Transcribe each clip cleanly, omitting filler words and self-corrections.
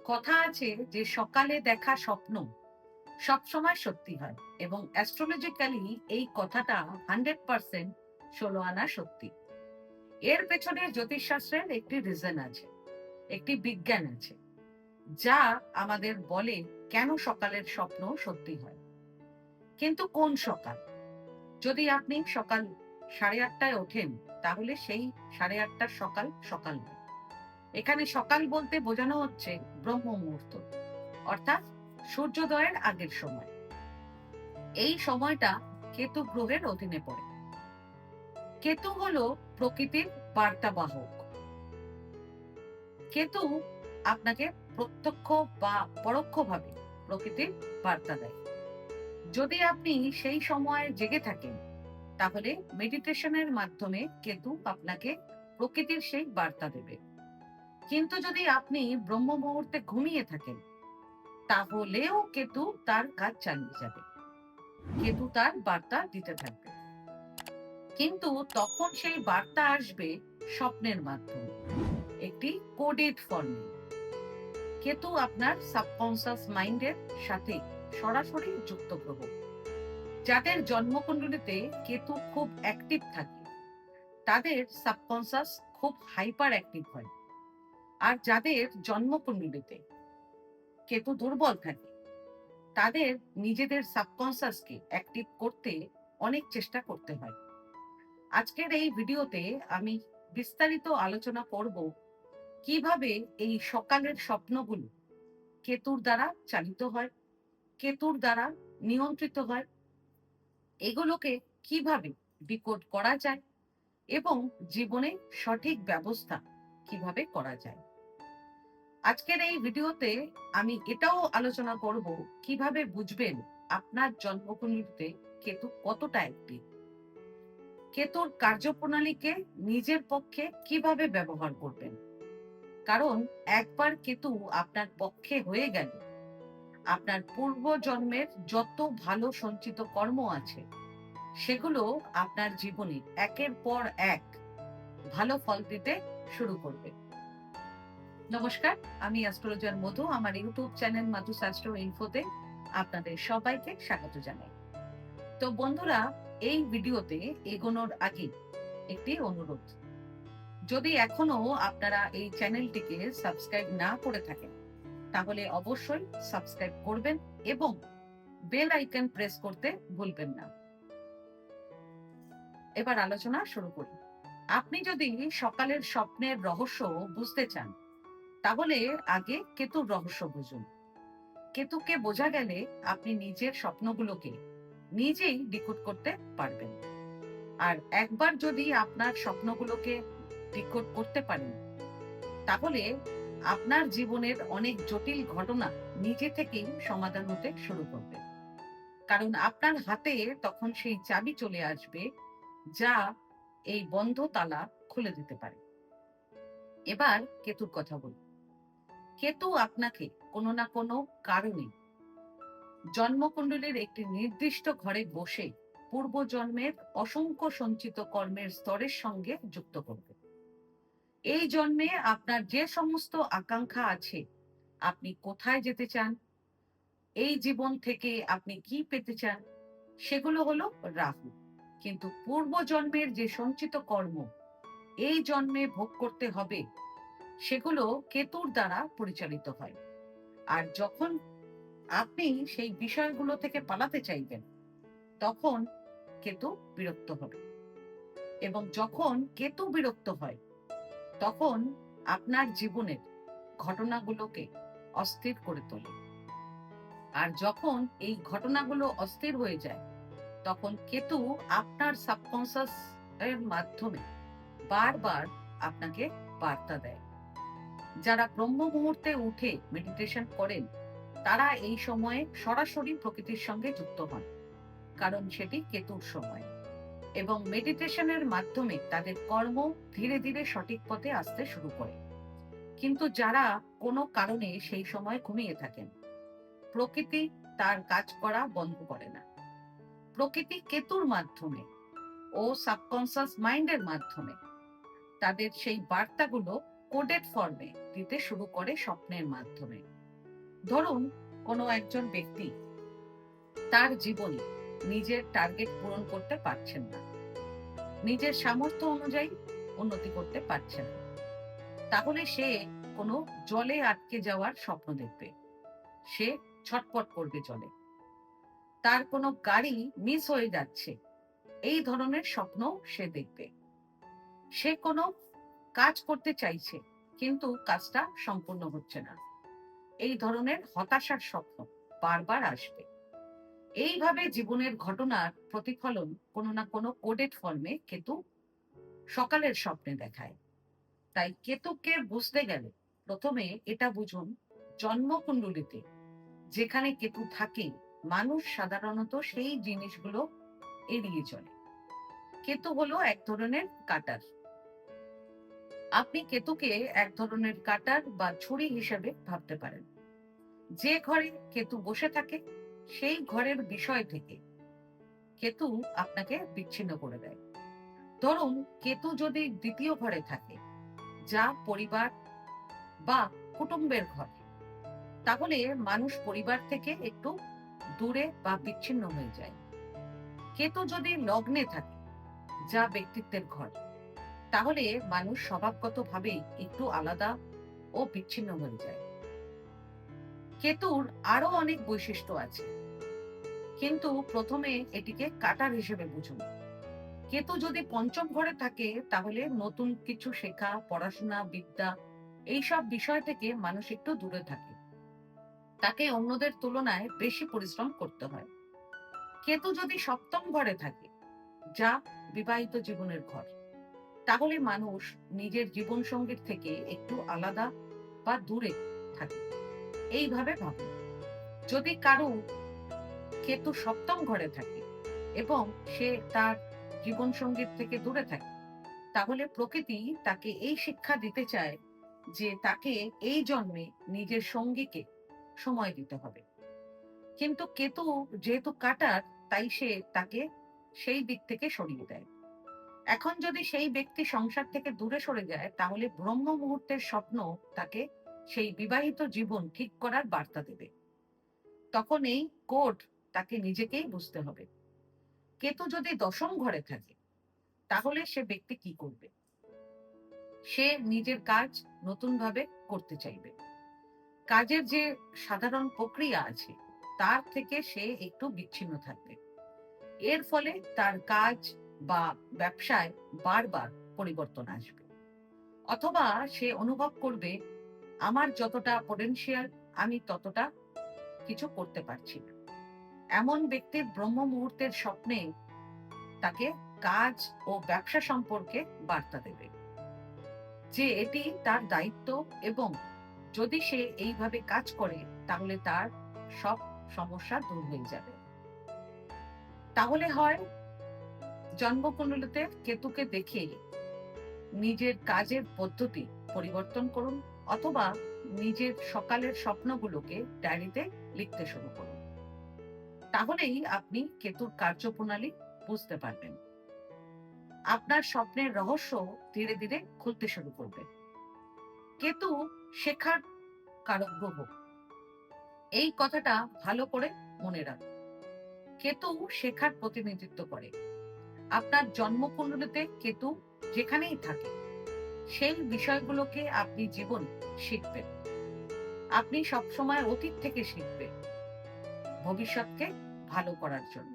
কথা আছে যে সকালে দেখা স্বপ্ন সবসময় সত্যি হয় এবং অ্যাস্ট্রোলজিক্যালি এই কথাটা 100% 16 আনা সত্যি। এর পেছনে জ্যোতিষশাস্ত্রের একটি রিজন আছে, একটি বিজ্ঞান আছে, যা আমাদের বলে কেন সকালের স্বপ্ন সত্যি হয়। কিন্তু কোন সকাল? যদি আপনি সকাল 8:30টায় ওঠেন, তাহলে সেই 8:30টার সকাল সকাল নয়। এখানে সকাল বলতে বোঝানো হচ্ছে ব্রহ্ম মুহূর্ত, অর্থাৎ সূর্যোদয়ের আগের সময়। এই সময়টা কেতু গ্রহের অধীনে পড়ে। কেতু হলো প্রকৃতির বার্তাবাহক। কেতু আপনাকে প্রত্যক্ষ বা পরোক্ষভাবে প্রকৃতির বার্তা দেয়। যদি আপনি সেই সময়ে জেগে থাকেন, তাহলে মেডিটেশনের মাধ্যমে কেতু আপনাকে প্রকৃতির সেই বার্তা দেবে। কিন্তু যদি আপনি ব্রহ্ম মুহূর্তে ঘুমিয়ে থাকেন, তাহলেও কেতু তার কাজ চালিয়ে যাবে। কেতু তার বার্তা দিতে থাকবে, কিন্তু তখন সেই বার্তা আসবে স্বপ্নের মাধ্যমে, একটি কোডেড ফর্মে। কেতু আপনার সাবকনসিয়াস মাইন্ডের সাথে সরাসরি যুক্ত গ্রহ। যাদের জন্মকুণ্ডলিতে কেতু খুব অ্যাক্টিভ থাকে, তাদের সাবকনসিয়াস খুব হাইপার অ্যাক্টিভ হয়। আর যাদের জন্মকুণ্ডলিতে কেতু দুর্বল থাকে, তাদের নিজেদের সাবকনসিয়াসকে অ্যাক্টিভ করতে অনেক চেষ্টা করতে হয়। আজকের এই ভিডিওতে আমি বিস্তারিত আলোচনা করব কিভাবে এই সকালের স্বপ্নগুলো কেতুর দ্বারা চালিত হয়, কেতুর দ্বারা নিয়ন্ত্রিত হয়, এগুলোকে কিভাবে ডিকোড করা যায় এবং জীবনে সঠিক ব্যবস্থা কিভাবে করা যায়। আজকের এই ভিডিওতে আমি এটাও আলোচনা করব কিভাবে বুঝবেন আপনার জন্মকুণ্ডলিতে কেতু কতটা অ্যাক্টিভ, কেতুর কার্যপ্রণালীকে নিজের পক্ষে কিভাবে ব্যবহার করবেন। কারণ একবার কেতু আপনার পক্ষে হয়ে গেল, আপনার পূর্ব জন্মের যত ভালো সঞ্চিত কর্ম আছে, সেগুলো আপনার জীবনে একের পর এক ভালো ফল দিতে শুরু করবে। নমস্কার, আমি অ্যাস্ট্রোলজার মধু। আমার ইউটিউব চ্যানেল মাধু অ্যাস্ট্রো ইনফোতে আপনাদের সবাইকে স্বাগত জানাই। তো বন্ধুরা, এই ভিডিওতে এগোনোর আগে একটি অনুরোধ। যদি এখনো আপনারা এই চ্যানেলটিকে সাবস্ক্রাইব না করে থাকেন, তাহলে অবশ্যই সাবস্ক্রাইব করবেন এবং বেল আইকন প্রেস করতে ভুলবেন না। এবার আলোচনা শুরু করি। আপনি যদি সকালের স্বপ্নের রহস্য বুঝতে চান, তাহলে আগে কেতুর রহস্য বুঝুন। কেতুকে বোঝা গেলে আপনি নিজের স্বপ্নগুলোকে নিজেই ডিকোড করতে পারবেন। আর একবার যদি আপনার স্বপ্নগুলোকে ডিকোড করতে পারেন, তাহলে আপনার জীবনের অনেক জটিল ঘটনা নিজে থেকেই সমাধান হতে শুরু করবে। কারণ আপনার হাতে তখন সেই চাবি চলে আসবে, যা এই বন্ধ তালা খুলে দিতে পারে। এবার কেতুর কথা বলি। কেতু আপনাকে কোনো না কোনো কারণে জন্মকুণ্ডলীর একটি নির্দিষ্ট ঘরে বসে পূর্বজন্মের অসংখ্য সঞ্চিত কর্মের স্তরের সঙ্গে যুক্ত করবে। এই জন্মে আপনার যে সমস্ত আকাঙ্ক্ষা আছে, আপনি কোথায় যেতে চান, এই জীবন থেকে আপনি কি পেতে চান, সেগুলো হলো রাহু। কিন্তু পূর্বজন্মের যে সঞ্চিত কর্ম এই জন্মে ভোগ করতে হবে, সেগুলো কেতুর দ্বারা পরিচালিত হয়। আর যখন আপনি সেই বিষয়গুলো থেকে পালাতে চাইবেন, তখন কেতু বিরক্ত হবে। এবং যখন কেতু বিরক্ত হয়, তখন আপনার জীবনের ঘটনাগুলোকে অস্থির করে তোলে। আর যখন এই ঘটনাগুলো অস্থির হয়ে যায়, তখন কেতু আপনার সাবকনসিয়াস এর মাধ্যমে বারবার আপনাকে বার্তা দেয়। যারা ব্রহ্ম মুহূর্তে উঠে মেডিটেশন করেন, তারা এই সময়ে সরাসরি প্রকৃতির সঙ্গে যুক্ত হন, কারণ সেটি কেতুর সময়। এবং মেডিটেশনের মাধ্যমে তাদের কর্ম ধীরে ধীরে সঠিক পথে আসতে শুরু করে। কিন্তু যারা কোনো কারণে সেই সময় ঘুমিয়ে থাকেন, প্রকৃতি তার কাজ করা বন্ধ করে না। প্রকৃতি কেতুর মাধ্যমে ও সাবকনসিয়াস মাইন্ডের মাধ্যমে তাদের সেই বার্তাগুলো কোডেড ফর্মে দিতে শুরু করে স্বপ্নের মাধ্যমে। ধরুন, কোনো একজন ব্যক্তি তার জীবনে নিজের টার্গেট পূরণ করতে পারছেন না, নিজের সামর্থ্য অনুযায়ী উন্নতি করতে পারছে না, তাহলে সে কোনো জলে আটকে যাওয়ার স্বপ্ন দেখবে। সে ছটপট করবে জলে। তার কোনো গাড়ি মিস হয়ে যাচ্ছে, এই ধরনের স্বপ্ন সে দেখবে। সে কোনো কাজ করতে চাইছে, কিন্তু কাজটা সম্পূর্ণ হচ্ছে না, এই ধরনের হতাশার স্বপ্ন বারবার আসবে। এইভাবে জীবনের ঘটনার প্রতিফলন কোনো না কোনো কোডেড ফর্মে কেতু সকালের স্বপ্নে দেখায়। তাই কেতুকে বুঝতে গেলে প্রথমে এটা বুঝুন, জন্মকুণ্ডলিতে যেখানে কেতু থাকে মানুষ সাধারণত সেই জিনিসগুলো এড়িয়ে চলে। কেতু হলো এক ধরনের কাটার। আপনি কেতুকে এক ধরনের কাটার বা ছুরি হিসেবে ভাবতে পারেন। যে ঘরে কেতু বসে থাকে সেই ঘরের বিষয় থেকে কেতু আপনাকে বিচ্ছিন্ন করে দেয়। ধরুন, কেতু যদি দ্বিতীয় ঘরে থাকে, যা পরিবার বা কুটুম্বের ঘর, তাহলে মানুষ পরিবার থেকে একটু দূরে বা বিচ্ছিন্ন হয়ে যায়। কেতু যদি লগ্নে থাকে, যা ব্যক্তিত্বের ঘর, তাহলে মানুষ স্বভাবগতভাবেই একটু আলাদা ও বিচ্ছিন্ন হয়ে যায়। কেতুর আরো অনেক বৈশিষ্ট্য আছে, কিন্তু প্রথমে এটিকে কাটার হিসেবে বুঝুন। কেতু যদি পঞ্চম ঘরে থাকে, তাহলে নতুন কিছু শেখা, পড়াশোনা, বিদ্যা, এইসব বিষয় থেকে মানুষ একটু দূরে থাকে। তাকে অন্যদের তুলনায় বেশি পরিশ্রম করতে হয়। কেতু যদি সপ্তম ঘরে থাকে, যা বিবাহিত জীবনের ঘর, তাহলে মানুষ নিজের জীবন সঙ্গীর থেকে একটু আলাদা বা দূরে থাকে। এইভাবে ভাবুন, যদি কারো কেতু সপ্তম ঘরে থাকে এবং সে তার জীবন সঙ্গীর থেকে দূরে থাকে, তাহলে প্রকৃতি তাকে এই শিক্ষা দিতে চায় যে তাকে এই জন্মে নিজের সঙ্গীকে সময় দিতে হবে। কিন্তু কেতু যেহেতু কাটার, তাই সে তাকে সেই দিক থেকে সরিয়ে দেয়। এখন যদি সেই ব্যক্তি সংসার থেকে দূরে সরে যায়, তাহলে ব্রহ্ম মুহূর্তের স্বপ্ন তাকে সেই বিবাহিত জীবন ঠিক করার বার্তা দেবে। তখন এই কোড তাকে নিজেকেই বুঝতে হবে। কেতু যদি দশম ঘরে থাকে, তাহলে সে ব্যক্তি কি করবে? সে নিজের কাজ নতুন ভাবে করতে চাইবে। কাজের যে সাধারণ প্রক্রিয়া আছে তার থেকে সে একটু বিচ্ছিন্ন থাকবে। এর ফলে তার কাজ বা ব্যবসায় বারবার পরিবর্তন আসবে। অথবা সে অনুভব করবে, আমার যতটা পটেনশিয়াল আমি ততটা কিছু করতে পারছি না। এমন ব্যক্তির ব্রহ্ম মুহূর্তের স্বপ্নে তাকে কাজ ও ব্যবসা সম্পর্কে বার্তা দেবে যে এটি তার দায়িত্ব, এবং যদি সে এইভাবে কাজ করে তাহলে তার সব সমস্যা দূর হয়ে যাবে। তাহলে হয় জন্মকুণ্ডলিতে কেতুকে দেখে নিজের কাজের পদ্ধতি পরিবর্তন করুন, অথবা নিজের সকালের স্বপ্নগুলোকে ডায়েরিতে লিখতে শুরু করুন। তাহলেই আপনি কেতুর কার্যপ্রণালী বুঝতে পারবেন। আপনার স্বপ্নের রহস্য ধীরে ধীরে খুলতে শুরু করবে। কেতু শেখার কারক গ্রহ, এই কথাটা ভালো করে মনে রাখুন। কেতু শেখার প্রতিনিধিত্ব করে। আপনার জন্মকুণ্ডলিতে কেতু যেখানেই থাকে, সেই বিষয়গুলোকে আপনি জীবন শিখবেন। আপনি সবসময় অতীত থেকে শিখবেন ভবিষ্যৎকে ভালো করার জন্য।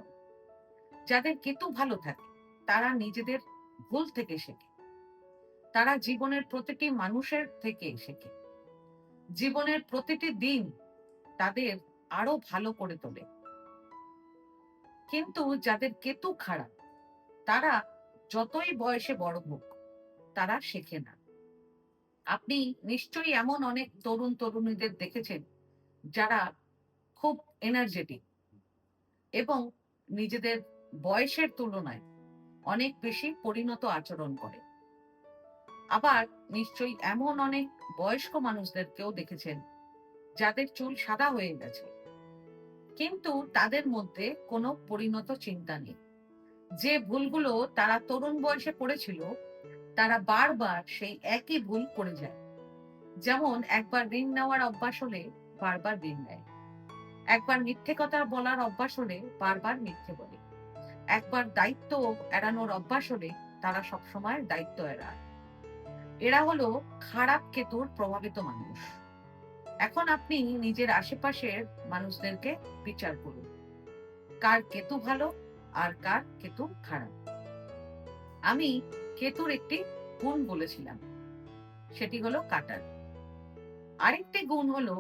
যাদের কেতু ভালো থাকে তারা নিজেদের ভুল থেকে শেখে। তারা জীবনের প্রতিটি মানুষের থেকে শেখে। জীবনের প্রতিটি দিন তাদের আরো ভালো করে তোলে। কিন্তু যাদের কেতু খারাপ, তারা যতই বয়সে বড় হোক, তারা শেখে না। আপনি নিশ্চয়ই এমন অনেক তরুণ তরুণীদের দেখেছেন যারা খুব এনার্জেটিক এবং নিজেদের বয়সের তুলনায় অনেক বেশি পরিণত আচরণ করে। আবার নিশ্চয়ই এমন অনেক বয়স্ক মানুষদেরকেও দেখেছেন যাদের চুল সাদা হয়ে গেছে, কিন্তু তাদের মধ্যে কোনো পরিণত চিন্তা নেই। যে ভুলগুলো তারা তরুণ বয়সে করেছিল, তারা বারবার সেই একই ভুল করে যায়। যেমন একবার ঋণ নেওয়ার অভ্যাস হলে বারবার ঋণ নেয়। একবার মিথ্যে কথা বলার অভ্যাস হলে বারবার মিথ্যে বলে। একবার দায়িত্ব এড়ানোর অভ্যাস হলে তারা সবসময় দায়িত্ব এড়ায়। এরা হলো খারাপ কেতুর প্রভাবিত মানুষ। এখন আপনি নিজের আশেপাশের মানুষদেরকে বিচার করুন, কার কেতু ভালো আর কার কেতু খারাপ। আমি কেতুর একটি গুণ বলেছিলাম, সেটি হলো কাটার। আরেকটি গুণ হলো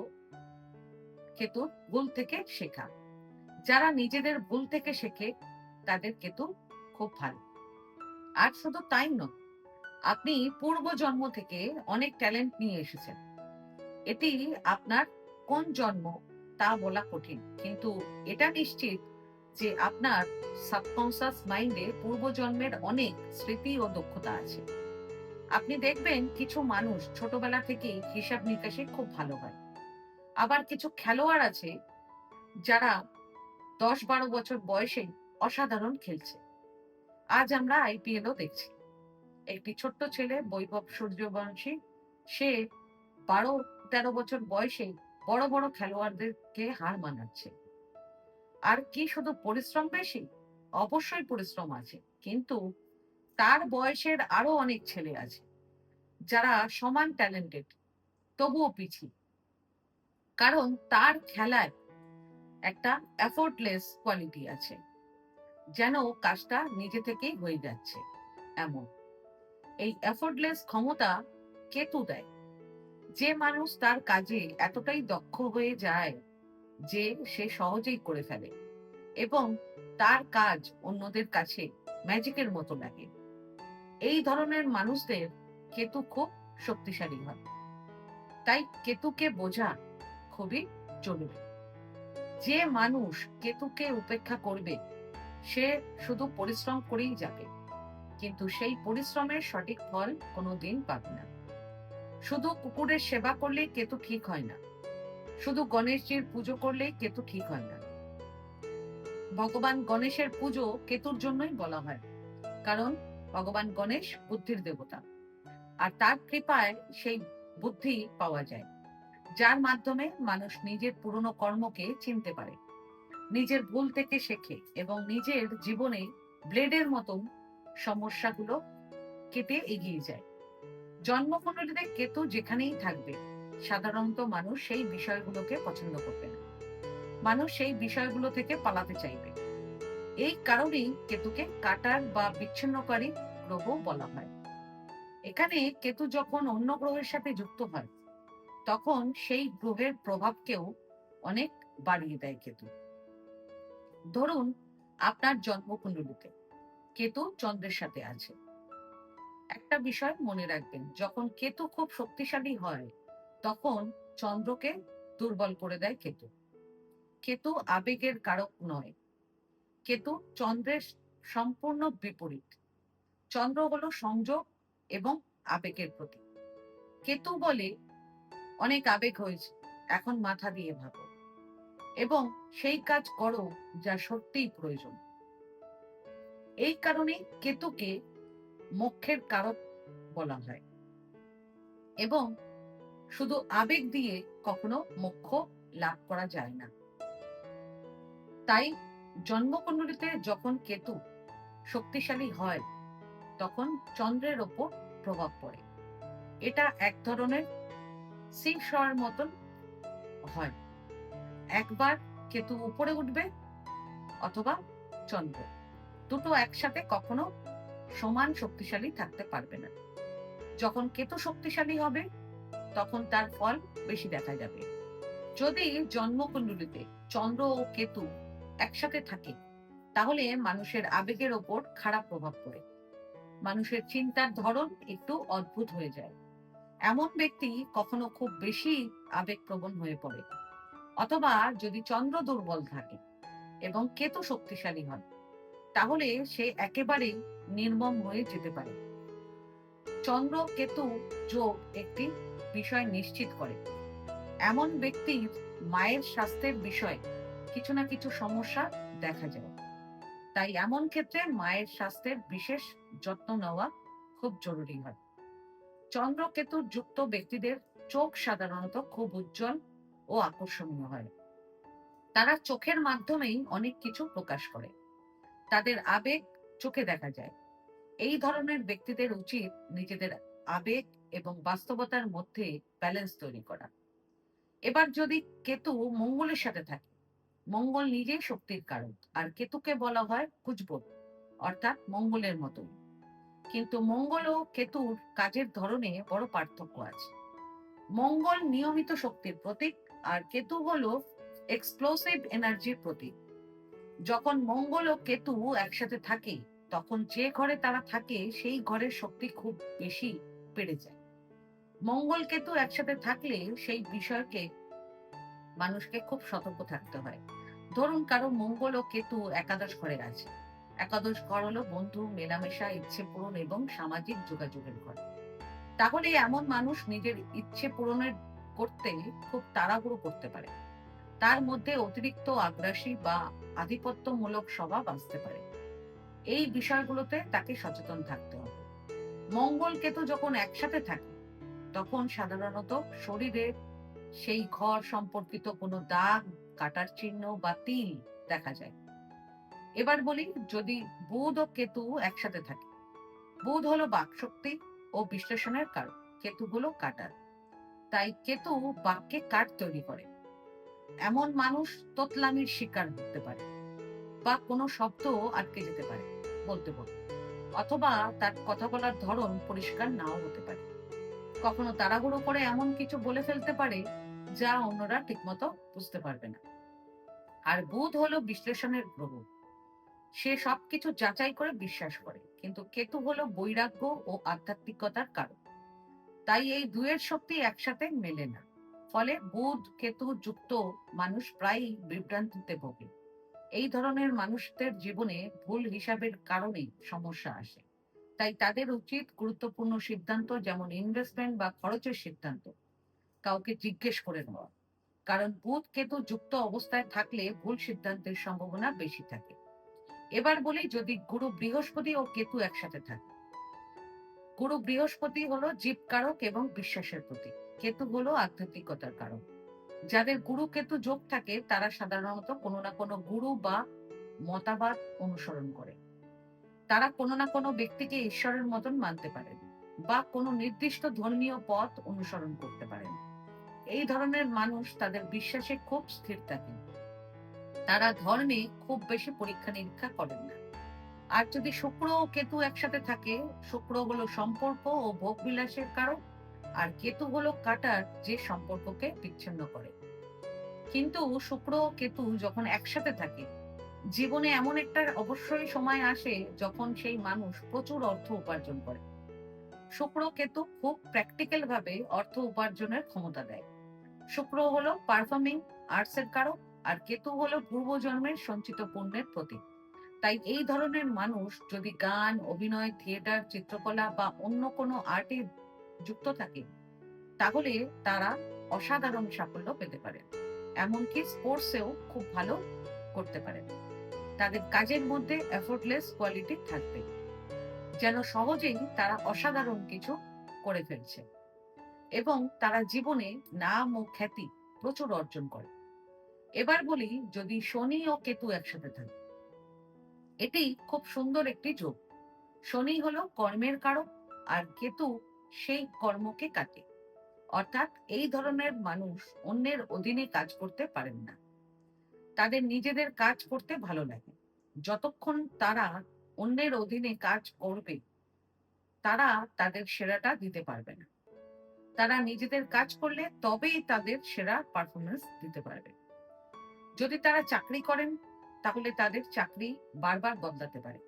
কেতুর ভুল থেকে শেখা। যারা নিজেদের ভুল থেকে শেখে তাদের কেতু খুব ভালো। আর শুধু তাই নয়, আপনি পূর্ব জন্ম থেকে অনেক ট্যালেন্ট নিয়ে এসেছেন। এটি আপনার কোন জন্ম তা বলা কঠিন, কিন্তু এটা নিশ্চিত যে আপনার সাবকনসিয়াস মাইন্ডে পূর্বজন্মের অনেক স্মৃতি ও দক্ষতা আছে। আপনি দেখবেন কিছু মানুষ ছোটবেলা থেকেই হিসাব নিকাশে খুব ভালো হয়। আবার কিছু খেলোয়াড় আছে যারা 10-12 বছর বয়সে অসাধারণ খেলছে। আজ আমরা আইপিএলও দেখছি। একটি ছোট্ট ছেলে বৈভব সূর্যবংশী, সে 12-13 বছর বয়সে বড় বড় খেলোয়াড়দেরকে হার মানাচ্ছে। আর কি শুধু পরিশ্রম বেশি? অবশ্যই পরিশ্রম আছে, কিন্তু তার বয়সের আরো অনেক ছেলে আছে যারা সমান ট্যালেন্টেড, তবুও পিছিয়ে। কারণ তার খেলায় একটা এফোর্টলেস কোয়ালিটি আছে, যেন কাজটা নিজে থেকেই হয়ে যাচ্ছে এমন। এই এফোর্টলেস ক্ষমতা কেতু দেয়। যে মানুষ তার কাজে এতটাই দক্ষ হয়ে যায় যে সে সহজেই করে ফেলে এবং তার কাজ অন্যদের কাছে ম্যাজিকের মতো লাগে, এই ধরনের মানুষদের কেতু খুব শক্তিশালী হয়। তাই কেতুকে বোঝা খুবই জরুরি। যে মানুষ কেতুকে উপেক্ষা করবে সে শুধু পরিশ্রম করেই যাবে, কিন্তু সেই পরিশ্রমের সঠিক ফল কোনোদিন পাবে না। শুধু কুকুরের সেবা করলেই কেতু ঠিক হয় না। শুধু গণেশজির পুজো করলেই কেতু ঠিক হয় না। ভগবান গণেশের পুজো কেতুর জন্যই বলা হয়, কারণ ভগবান গণেশ বুদ্ধির দেবতা। আর তার কৃপায় সেই বুদ্ধি পাওয়া যায়, যার মাধ্যমে মানুষ নিজের পুরনো কর্মকে চিনতে পারে, নিজের ভুল থেকে শেখে এবং নিজের জীবনে ব্লেডের মতন সমস্যাগুলো কেটে এগিয়ে যায়। জন্মকুণ্ডলীতে কেতু যেখানেই থাকবে, সাধারণত মানুষ সেই বিষয়গুলোকে পছন্দ করবে না। মানুষ সেই বিষয়গুলো থেকে পালাতে চাইবে। এই কারণেই কেতুকে কাটার বা বিচ্ছিন্নকারী গ্রহ বলা হয়। এখানে কেতু যখন অন্য গ্রহের সাথে যুক্ত হয়, তখন সেই গ্রহের প্রভাবকেও অনেক বাড়িয়ে দেয় কেতু। ধরুন, আপনার জন্মকুণ্ডলীতে কেতু চন্দ্রের সাথে আছে। একটা বিষয় মনে রাখবেন, যখন কেতু খুব শক্তিশালী হয় তখন চন্দ্রকে দুর্বল করে দেয় কেতু। কেতু আবেগের কারক নয়, কেতু চন্দ্রের সম্পূর্ণ বিপরীত। চন্দ্র হলো সংযোগ এবং আবেগের প্রতীক। কেতু বলে, অনেক আবেগ হয়েছে, এখন মাথা দিয়ে ভাবো এবং সেই কাজ করো যা সত্যিই প্রয়োজন। এই কারণে কেতুকে মোক্ষের কারক বলা হয় এবং শুধু আবেগ দিয়ে কখনো মোক্ষ লাভ করা যায় না। তাই জন্মকুণ্ডলীতে যখন কেতু শক্তিশালী হয় তখন চন্দ্রের ওপর প্রভাব পড়ে। এটা এক ধরনের সিংসর মতন হয়। একবার কেতু উপরে উঠবে অথবা চন্দ্র, দুটো একসাথে কখনো সমান শক্তিশালী থাকতে পারবে না। যখন কেতু শক্তিশালী হবে তখন তার ফল বেশি দেখা যাবে। যদি জন্মকুণ্ডলীতে চন্দ্র ও কেতু একসাথে থাকে, তাহলে মানুষের আবেগের ওপর খারাপ প্রভাব পড়ে। মানুষের চিন্তার ধরন একটু অদ্ভুত হয়ে যায়। এমন ব্যক্তি কখনো খুব বেশি আবেগপ্রবণ হয়ে পড়ে। অথবা যদি চন্দ্র দুর্বল থাকে এবং কেতু শক্তিশালী হয়, তাহলে সে একেবারেই নির্মম হয়ে যেতে পারে। চন্দ্র কেতু যোগ একটি বিষয় নিশ্চিত করে, এমন ব্যক্তির মায়ের স্বাস্থ্যের বিষয়ে কিছু না কিছু সমস্যা দেখা যায়। তাই এমন ক্ষেত্রে মায়ের স্বাস্থ্যের বিশেষ যত্ন নেওয়া খুব জরুরি হয়। চন্দ্র কেতু যুক্ত ব্যক্তিদের চোখ সাধারণত খুব উজ্জ্বল ও আকর্ষণীয় হয়। তারা চোখের মাধ্যমেই অনেক কিছু প্রকাশ করে। তাদের আবেগ চোখে দেখা যায়। এই ধরনের ব্যক্তিদের উচিত নিজেদের আবেগ এবং বাস্তবতার মধ্যে ব্যালেন্স তৈরি করা। এবার যদি কেতু মঙ্গলের সাথে থাকে, মঙ্গল নিজেই শক্তির কারক, আর কেতুকে বলা হয় কুজবুট, অর্থাৎ মঙ্গলের মতো। কিন্তু মঙ্গল ও কেতুর কাজের ধরনে বড় পার্থক্য আছে। মঙ্গল নিয়মিত শক্তির প্রতীক, আর কেতু হলো এক্সপ্লোসিভ এনার্জির প্রতীক। যখন মঙ্গল ও কেতু একসাথে থাকে, তখন যে ঘরে তারা থাকে সেই ঘরের শক্তি খুব বেশি বেড়ে যায়। মঙ্গল কেতু একসাথে থাকলে সেই বিষয়কে মানুষকে খুব সতর্ক থাকতে হয়। ধরুন কারো মঙ্গল ও কেতু একাদশ ঘরে আছে। একাদশ ঘর হলো বন্ধু, মেলামেশা, ইচ্ছে পূরণ এবং সামাজিক যোগাযোগের ঘর। তাহলে এমন মানুষ নিজের ইচ্ছে পূরণের করতে খুব তাড়াহুড়ো করতে পারে। তার মধ্যে অতিরিক্ত আগ্রাসী বা আধিপত্যমূলক স্বভাব আসতে পারে। এই বিষয়গুলোতে তাকে সচেতন থাকতে হবে। মঙ্গল কেতু যখন একসাথে থাকে, তখন সাধারণত শরীরে সেই ঘর সম্পর্কিত কোনো দাগ, কাটার চিহ্ন বা তিল দেখা যায়। এবার বলি, যদি বুধ ও কেতু একসাথে থাকে, বুধ হলো বাকশক্তি ও বিশ্লেষণের কারণ, কেতু হলো কাটার। তাই কেতু বাক্যে কাট তৈরি করে। এমন মানুষ তোতলামির শিকার হতে পারে, বা কোনো শব্দ আটকে যেতে পারে বলতে বলতে, অথবা তার কথা বলার ধরন পরিষ্কার নাও হতে পারে। কখনো তাড়াহুড়ো করে এমন কিছু বলে ফেলতে পারে যা অন্যরা ঠিকমতো বুঝতে পারবে না। আর বুধ হলো বিশ্লেষণের গ্রহ, সে সবকিছু যাচাই করে বিশ্বাস করে। কিন্তু কেতু হলো বৈরাগ্য ও আধ্যাত্মিকতার কারণ। তাই এই দুয়ের শক্তি একসাথে মেলে না। ফলে বুধ কেতু যুক্ত মানুষ প্রায়ই বিভ্রান্তিতে ভোগে। এই ধরনের মানুষদের জীবনে ভুল হিসাবের কারণে সমস্যা আসে। তাই তাদের উচিত গুরুত্বপূর্ণ সিদ্ধান্ত, যেমন ইনভেস্টমেন্ট বা খরচের সিদ্ধান্ত, কাউকে জিজ্ঞেস করে নেওয়া। কারণ বুধ কেতু যুক্ত অবস্থায় থাকলে ভুল সিদ্ধান্তের সম্ভাবনা বেশি থাকে। এবার বলি, যদি গুরু বৃহস্পতি ও কেতু একসাথে থাকে। গুরু বৃহস্পতি হলো জীবকারক এবং বিশ্বাসের প্রতীক। কেতু হলো আধ্যাত্মিকতার কারণ। যাদের গুরু কেতু যোগ থাকে, তারা সাধারণত কোনো না কোনো গুরু বা মতামত অনুসরণ করে। তারা কোনো না কোনো ব্যক্তিকে ঈশ্বরের মতন মানতে পারেন, বা কোনো নির্দিষ্ট ধর্মীয় পথ অনুসরণ করতে পারেন। এই ধরনের মানুষ তাদের বিশ্বাসে খুব স্থির থাকেন। তারা ধর্মে খুব বেশি পরীক্ষা নিরীক্ষা করেন না। আর যদি শুক্র ও কেতু একসাথে থাকে, শুক্র হলো সম্পর্ক ও ভোগ বিলাসের কারক, আর কেতু হলো কাটার, যে সম্পর্ককে বিচ্ছিন্ন করে। কিন্তু শুক্র ও কেতু যখন একসাথে থাকে, জীবনে এমন একটা অবশ্যই সময় আসে যখন সেই মানুষ প্রচুর অর্থ উপার্জন করে। শুক্র কেতু খুব প্র্যাকটিক্যাল ভাবে অর্থ উপার্জনের ক্ষমতা দেয়। শুক্র হলো পারফর্মিং আর্টস এর কারক, আর কেতু হলো পূর্বজন্মের সঞ্চিত পুণ্যের প্রতীক। তাই এই ধরনের মানুষ যদি গান, অভিনয়, থিয়েটার, চিত্রকলা বা অন্য কোনো আর্টে যুক্ত থাকে, তাহলে তারা অসাধারণ সাফল্য পেতে পারে। এমনকি স্পোর্টসেও খুব ভালো করতে পারে। তাদের কাজের মধ্যে এফোর্টলেস কোয়ালিটি থাকবে, যেন সহজেই তারা অসাধারণ কিছু করে ফেলছে, এবং তারা জীবনে নাম ও খ্যাতি প্রচুর অর্জন করে। এবার বলি, যদি শনি ও কেতু একসাথে থাকে, এটি খুব সুন্দর একটি যোগ। শনি হলো কর্মের কারক, আর কেতু সেই কর্মকে কাটে। অর্থাৎ এই ধরনের মানুষ অন্যের অধীনে কাজ করতে পারেন না। তাদের নিজেদের কাজ করতে ভালো লাগে। যতক্ষণ তারা অন্যের অধীনে কাজ করবে, তারা তাদের সেরাটা দিতে পারবে না। তারা নিজেদের কাজ করলে তবেই তাদের সেরা পারফরমেন্স দিতে পারবে। যদি তারা চাকরি করেন, তাহলে তাদের চাকরি বারবার বদলাতে পারে,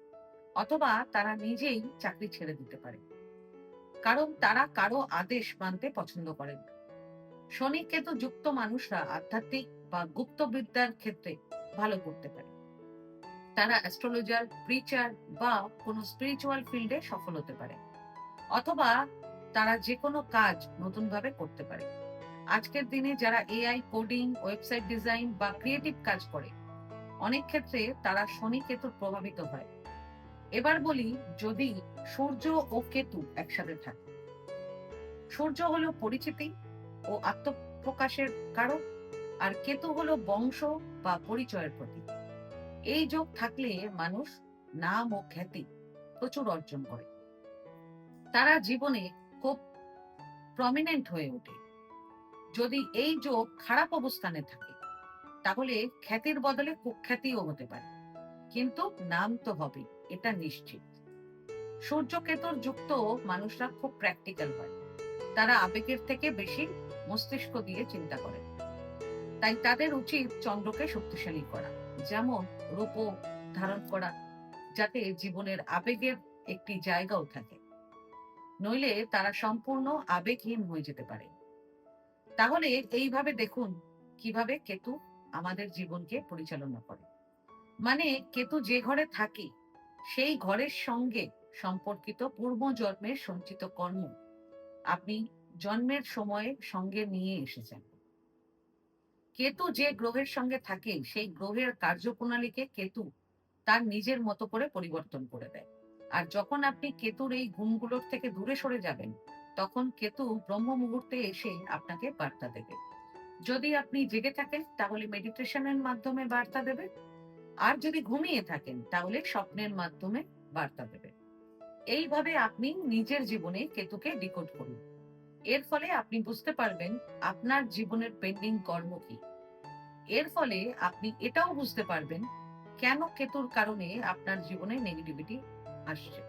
অথবা তারা নিজেই চাকরি ছেড়ে দিতে পারে, কারণ তারা কারো আদেশ মানতে পছন্দ করেন না। শনি কেতু যুক্ত মানুষরা আধ্যাত্মিক বা গুপ্তবিদ্যার ক্ষেত্রে ভালো করতে পারে। তারা অ্যাস্ট্রোলজার, প্রিচার বা কোনো স্পিরিচুয়াল ফিল্ডে সফল হতে পারে, অথবা তারা যে কোনো কাজ নতুন ভাবে করতে পারে। আজকের দিনে যারা এআই, কোডিং, ওয়েবসাইট ডিজাইন বা ক্রিয়েটিভ কাজ করে, অনেক ক্ষেত্রে তারা শনি কেতু প্রভাবিত হয়। এবার বলি, যদি সূর্য ও কেতু একসাথে থাকে। সূর্য হলো পরিচিতি ও আত্মপ্রকাশের কারক, আর কেতু হলো বংশ বা পরিচয়ের প্রতীক। এই যোগ থাকলে মানুষ নাম ও খ্যাতি প্রচুর অর্জন করে। তারা জীবনে খুব প্রমিনেন্ট হয়ে ওঠে। যদি এই যোগ খারাপ অবস্থানে থাকে তাহলে খ্যাতির বদলে কুখ্যাতিও হতে পারে, কিন্তু নাম তো হবে, এটা নিশ্চিত। সূর্য কেতুর যুক্ত মানুষরা খুব প্র্যাকটিক্যাল হয়। তারা আবেগের থেকে বেশি মস্তিষ্ক দিয়ে চিন্তা করে। তাই তাদের উচিত চন্দ্রকে শক্তিশালী করা, যেমন রূপো ধারণ করা, যাতে জীবনের আবেগের একটি জায়গাও থাকে। নইলে তারা সম্পূর্ণ আবেগহীন হয়ে যেতে পারে। তাহলে এইভাবে দেখুন কিভাবে কেতু আমাদের জীবনকে পরিচালনা করে। মানে কেতু যে ঘরে থাকে সেই ঘরের সঙ্গে সম্পর্কিত পূর্বজন্মের সঞ্চিত কর্ম আপনি জন্মের সময়ে সঙ্গে নিয়ে এসেছেন। কেতু যে গ্রহের সঙ্গে থাকে সেই গ্রহের কার্যপ্রণালীকে কেতু তার নিজের মতো করে পরিবর্তন করে দেয়। আর যখন আপনি কেতুর এই গুণগুলোর থেকে দূরে সরে যাবেন, তখন কেতু ব্রহ্ম মুহূর্তে এসে আপনাকে বার্তা দেবে। যদি আপনি জেগে থাকেন তাহলে মেডিটেশনের মাধ্যমে বার্তা দেবে, আর যদি ঘুমিয়ে থাকেন তাহলে স্বপ্নের মাধ্যমে বার্তা দেবে। এইভাবে আপনি নিজের জীবনে কেতুকে ডিকোড করুন। এর ফলে আপনি বুঝতে পারবেন আপনার জীবনের পেন্ডিং কর্ম কি। এর ফলে আপনি এটাও বুঝতে পারবেন কেন কেতুর কারণে আপনার জীবনে নেগেটিভিটি আসছে।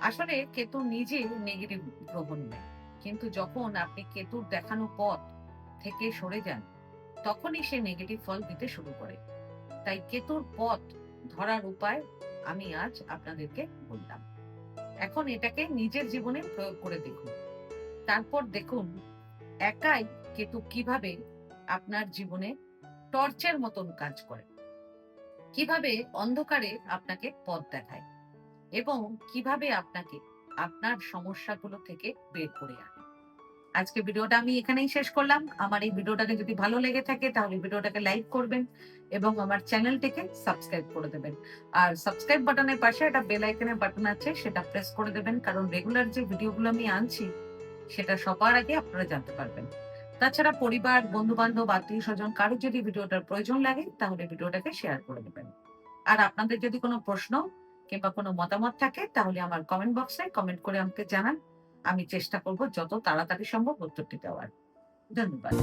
আসলে কেতু নিজে নেগেটিভ গ্রহ নেয়, কিন্তু যখন আপনি কেতুর দেখানো পথ থেকে সরে যান তখনই সে নেগেটিভ ফল দিতে শুরু করে। তাই কেতুর পথ ধরার উপায় আমি আজ আপনাদেরকে বললাম। এখন এটাকে নিজের জীবনে প্রয়োগ করে দেখুন। তারপর দেখুন একাই কেতু কিভাবে আপনার জীবনে টর্চের মতন কাজ করে, কিভাবে অন্ধকারে আপনাকে পথ দেখায় এবং কিভাবে আপনাকে আপনার সমস্যাগুলো থেকে বের করে আনে। আজকে ভিডিওটা আমি এখানেই শেষ করলাম। আমার এই ভিডিওটাকে যদি ভালো লেগে থাকে তাহলে ভিডিওটাকে লাইক করবেন এবং আমার চ্যানেলটিকে সাবস্ক্রাইব করে দেবেন। আর সাবস্ক্রাইব বাটনের পাশে একটা বেল আইকনের বাটন আছে, সেটা প্রেস করে দেবেন, কারণ রেগুলার যে ভিডিওগুলো আমি আনছি সেটা সবার আগে আপনারা জানতে পারবেন। তাছাড়া পরিবার, বন্ধু-বান্ধব, আত্মীয়-স্বজন কারো যদি ভিডিওটার প্রয়োজন লাগে তাহলে ভিডিওটাকে শেয়ার করে দেবেন। আর আপনাদের যদি কোনো প্রশ্ন কিংবা কোনো মতামত থাকে তাহলে আমার কমেন্ট বক্সে কমেন্ট করে আমাকে জানান। আমি চেষ্টা করব যত তাড়াতাড়ি সম্ভব উত্তরটি দেওয়ার। ধন্যবাদ।